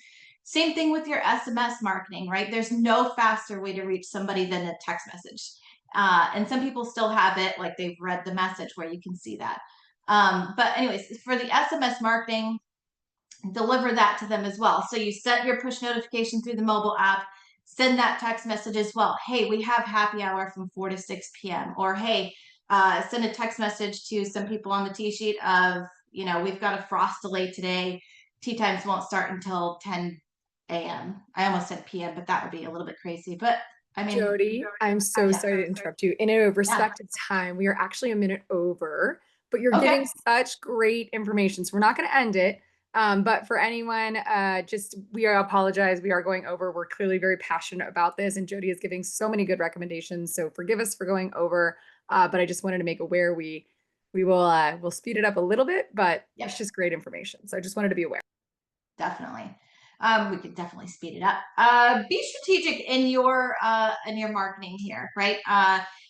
Speaker 2: Same thing with your SMS marketing, right? There's no faster way to reach somebody than a text message. And some people still have it like they've read the message where you can see that. But anyways, for the SMS marketing, deliver that to them as well. So you set your push notification through the mobile app, send that text message as well. Hey, we have happy hour from 4 to 6 p.m. Or hey, send a text message to some people on the tee sheet of, we've got a frost delay today. Tee times won't start until 10 a.m. I almost said p.m., but that would be a little bit crazy. But I mean,
Speaker 1: Jody, I'm so sorry to interrupt you. In a respect of time, we are actually a minute over, but you're giving such great information. So we're not going to end it. But for anyone, we apologize. We are going over. We're clearly very passionate about this, and Jody is giving so many good recommendations. So forgive us for going over. But I just wanted to make aware we'll speed it up a little bit, but it's just great information. So I just wanted to be aware.
Speaker 2: Definitely. We could definitely speed it up. Be strategic in your marketing here, right?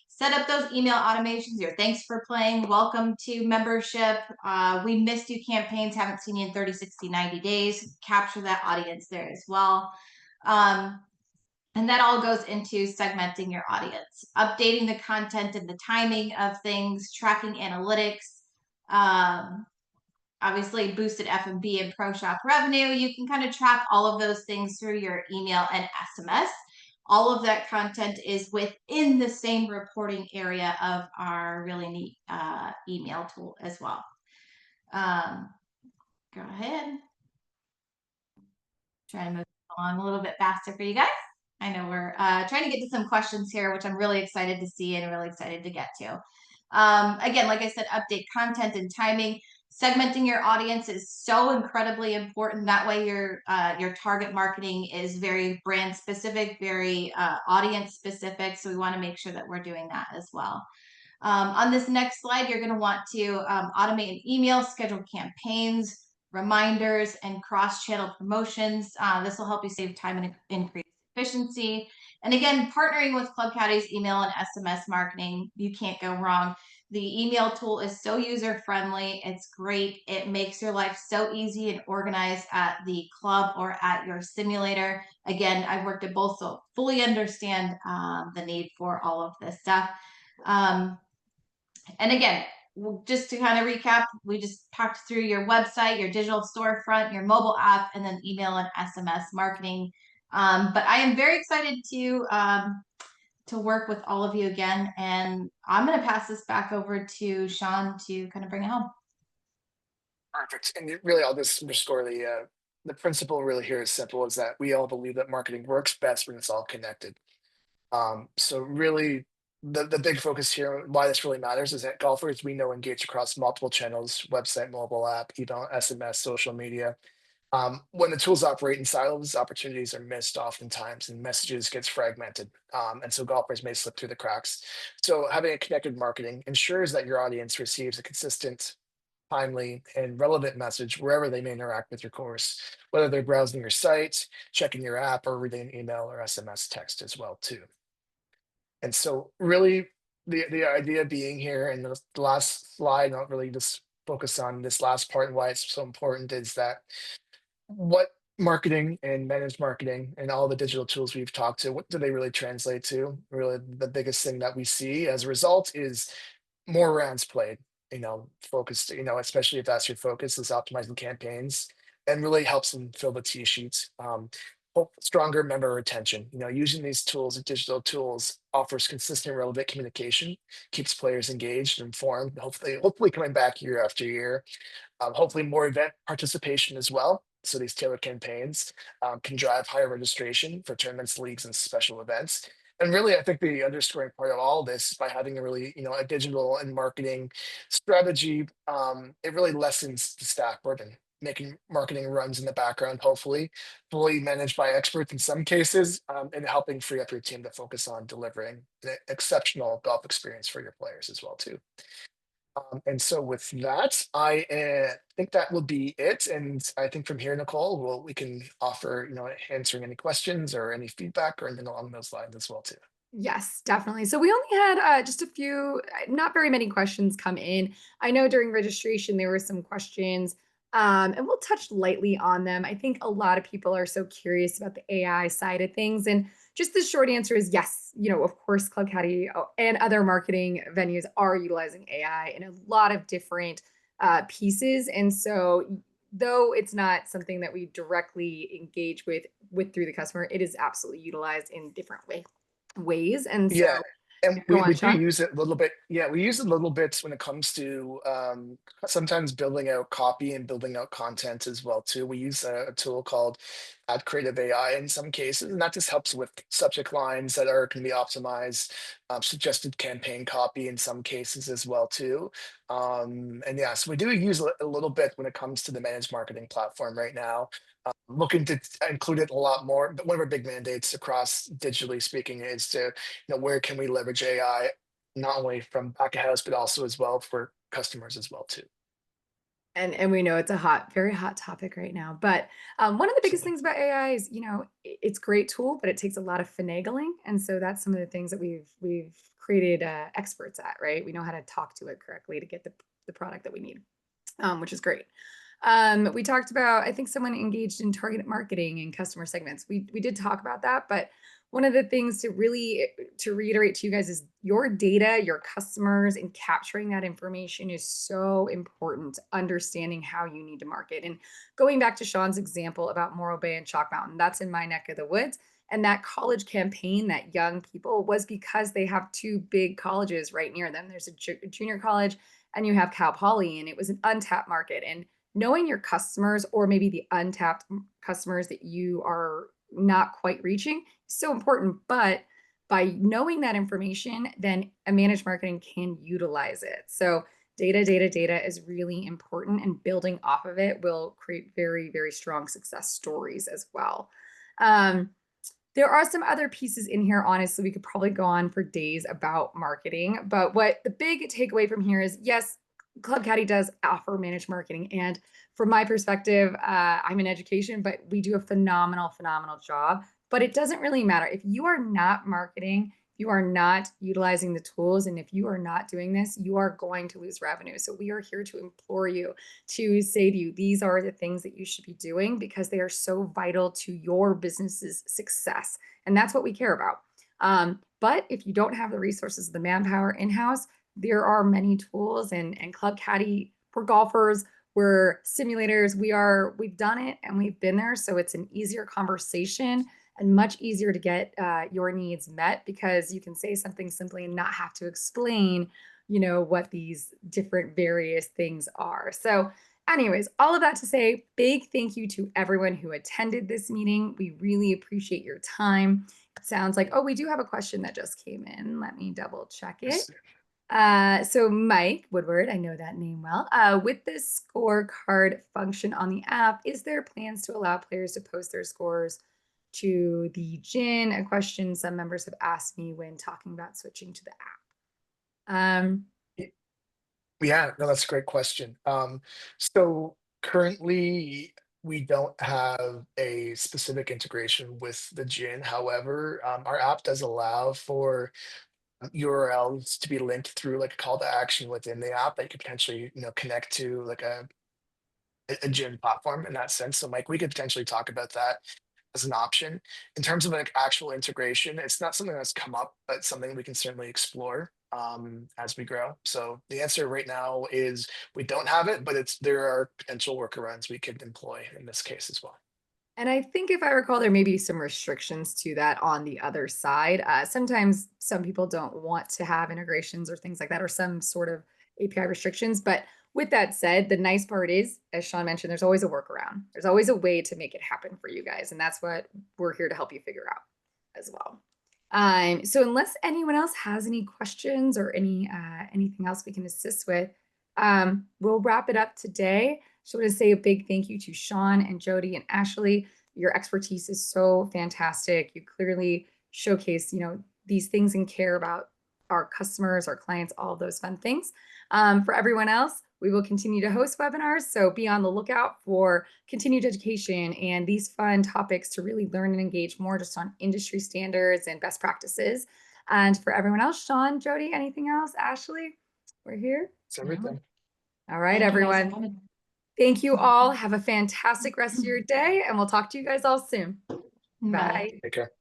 Speaker 2: Set up those email automations. Your thanks for playing. Welcome to membership. We missed you campaigns. Haven't seen you in 30, 60, 90 days. Capture that audience there as well. And that all goes into segmenting your audience, updating the content and the timing of things, tracking analytics, obviously boosted F&B and pro shop revenue. You can kind of track all of those things through your email and SMS. All of that content is within the same reporting area of our really neat email tool as well. Go ahead. Try to move along a little bit faster for you guys. I know we're trying to get to some questions here, which I'm really excited to see and really excited to get to. Again, like I said, update content and timing. Segmenting your audience is so incredibly important. That way your target marketing is very brand specific, very audience specific. So we want to make sure that we're doing that as well. On this next slide, you're going to want to automate an email, schedule campaigns, reminders, and cross-channel promotions. This will help you save time and increase efficiency. And again, partnering with Club Caddy's email and SMS marketing, you can't go wrong. The email tool is so user-friendly. It's great. It makes your life so easy and organized at the club or at your simulator. Again, I've worked at both, so fully understand the need for all of this stuff. And again, just to kind of recap, we just talked through your website, your digital storefront, your mobile app, and then email and SMS marketing. But I am very excited to work with all of you again. And I'm going to pass this back over to Sean to kind of bring it home.
Speaker 3: Perfect. And really, I'll just underscore the principle really here is simple, is that we all believe that marketing works best when it's all connected. So really, the big focus here, why this really matters, is that golfers we know engage across multiple channels: website, mobile app, email, SMS, social media. When the tools operate in silos, opportunities are missed oftentimes, and messages gets fragmented, and so golfers may slip through the cracks. So having a connected marketing ensures that your audience receives a consistent, timely, and relevant message wherever they may interact with your course, whether they're browsing your site, checking your app, or reading an email or SMS text as well too. And so really the idea being here, and the last slide, I'll really just focus on this last part and why it's so important, is that what marketing and managed marketing and all the digital tools we've talked to, what do they really translate to? Really, the biggest thing that we see as a result is more rounds played, focused, especially if that's your focus, is optimizing campaigns, and really helps them fill the tee sheets. Stronger member retention, using these tools and digital tools offers consistent, relevant communication, keeps players engaged, informed, hopefully coming back year after year. Hopefully more event participation as well. So these tailored campaigns can drive higher registration for tournaments, leagues, and special events. And really, I think the underscoring part of all this, by having a really, a digital and marketing strategy, it really lessens the staff burden, making marketing runs in the background, hopefully fully managed by experts in some cases, and helping free up your team to focus on delivering an exceptional golf experience for your players as well too. And so with that, I think that will be it. And I think from here, Nicole, we can offer, answering any questions or any feedback or anything along those lines as well too.
Speaker 1: Yes, definitely. So we only had just a few, not very many questions come in. I know during registration there were some questions, and we'll touch lightly on them. I think a lot of people are so curious about the AI side of things, and just the short answer is yes. Of course, Club Caddy and other marketing venues are utilizing AI in a lot of different pieces, and so though it's not something that we directly engage with through the customer, it is absolutely utilized in different ways. And so
Speaker 3: Yeah, and
Speaker 1: go
Speaker 3: we
Speaker 1: on,
Speaker 3: do
Speaker 1: Sean.
Speaker 3: use it a little bit. Yeah, we use it a little bit when it comes to sometimes building out copy and building out content as well too. We use a tool called Add Creative AI in some cases, and that just helps with subject lines that can be optimized, suggested campaign copy in some cases as well too. And yeah, so we do use a little bit when it comes to the managed marketing platform right now. Looking to include it a lot more. But one of our big mandates across digitally speaking is to, where can we leverage AI, not only from back of house, but also as well for customers as well too.
Speaker 1: And we know it's a very hot topic right now. But one of the biggest
Speaker 3: Absolutely.
Speaker 1: things about AI is, it's a great tool, but it takes a lot of finagling. And so that's some of the things that we've created experts at, right? We know how to talk to it correctly to get the product that we need, which is great. We talked about, I think someone engaged in targeted marketing and customer segments. We did talk about that, but one of the things to reiterate to you guys is your data, your customers, and capturing that information is so important. Understanding how you need to market, and going back to Sean's example about Morro Bay and Chalk Mountain, that's in my neck of the woods. And that college campaign, that young people, was because they have two big colleges right near them. There's a junior college, and you have Cal Poly, and it was an untapped market. And knowing your customers, or maybe the untapped customers that you are not quite reaching, is so important. But by knowing that information, then a managed marketing can utilize it. So Data is really important, and building off of it will create very, very strong success stories as well. There are some other pieces in here. Honestly, we could probably go on for days about marketing, but what the big takeaway from here is, yes, Club Caddy does offer managed marketing. And from my perspective, I'm in education, but we do a phenomenal, phenomenal job. But it doesn't really matter. If you are not marketing, you are not utilizing the tools, and if you are not doing this, you are going to lose revenue. So we are here to implore you, to say to you, these are the things that you should be doing because they are so vital to your business's success. And that's what we care about. But if you don't have the resources, the manpower in-house, there are many tools, and Club Caddy for golfers, we're simulators. We've done it and we've been there. So it's an easier conversation and much easier to get your needs met because you can say something simply and not have to explain, what these different various things are. So anyways, all of that to say, big thank you to everyone who attended this meeting. We really appreciate your time. It sounds like, oh, we do have a question that just came in. Let me double check it. So Mike Woodward, I know that name well. With this scorecard function on the app, is there plans to allow players to post their scores to the GIN? A question some members have asked me when talking about switching to the app.
Speaker 3: Yeah, no, that's a great question. So currently we don't have a specific integration with the GIN. However, our app does allow for URLs to be linked through like a call to action within the app that you could potentially, connect to like a gym platform in that sense. So Mike, we could potentially talk about that as an option. In terms of like actual integration, it's not something that's come up, but something we can certainly explore as we grow. So the answer right now is we don't have it, but there are potential workarounds we could employ in this case as well.
Speaker 1: And I think if I recall, there may be some restrictions to that on the other side. Sometimes some people don't want to have integrations or things like that, or some sort of API restrictions. But with that said, the nice part is, as Sean mentioned, there's always a workaround. There's always a way to make it happen for you guys. And that's what we're here to help you figure out as well. So unless anyone else has any questions or anything else we can assist with, we'll wrap it up today. Just want to say a big thank you to Sean and Jody and Ashley. Your expertise is so fantastic. You clearly showcase, these things and care about our customers, our clients, all of those fun things. For everyone else, we will continue to host webinars. So be on the lookout for continued education and these fun topics to really learn and engage more just on industry standards and best practices. And for everyone else, Sean, Jody, anything else? Ashley, we're here.
Speaker 3: It's everything.
Speaker 1: All right,
Speaker 2: Thank you guys for
Speaker 1: everyone.
Speaker 2: coming.
Speaker 1: Thank you all. Have a fantastic rest of your day, and we'll talk to you guys all soon.
Speaker 2: Bye.
Speaker 1: Bye.
Speaker 3: Take care.